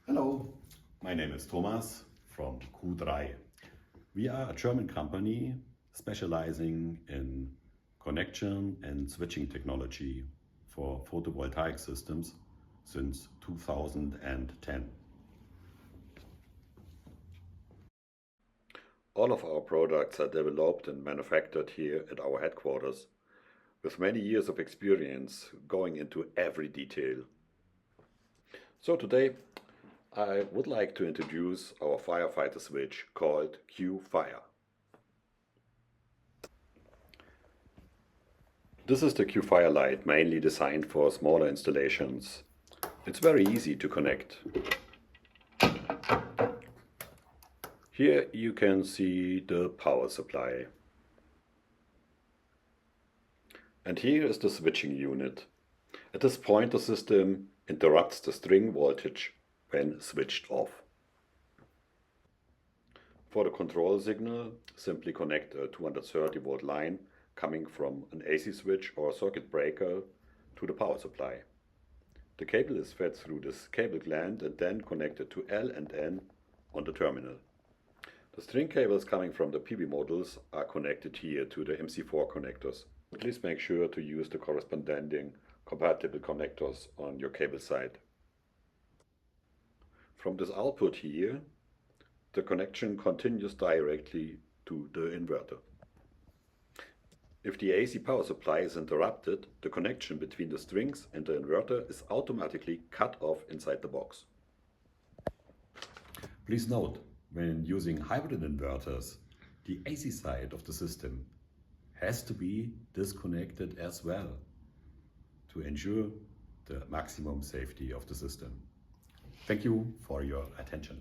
Hello, my name is Thomas from Q3. We are a German company specializing in connection and switching technology for photovoltaic systems since 2010. All of our products are developed and manufactured here at our headquarters, with many years of experience going into every detail. So today I would like to introduce our Firefighter switch called QFire. This is the QFire LITE, mainly designed for smaller installations. It's very easy to connect. Here you can see the power supply. And here is the switching unit. At this point the system interrupts the string voltage when switched off. For the control signal, simply connect a 230 volt line coming from an AC switch or circuit breaker to the power supply. The cable is fed through this cable gland and then connected to L and N on the terminal. The string cables coming from the PV modules are connected here to the MC4 connectors. Please make sure to use the corresponding compatible connectors on your cable side. From this output here, the connection continues directly to the inverter. If the AC power supply is interrupted, the connection between the strings and the inverter is automatically cut off inside the box. Please note, when using hybrid inverters, the AC side of the system has to be disconnected as well to ensure the maximum safety of the system. Thank you for your attention.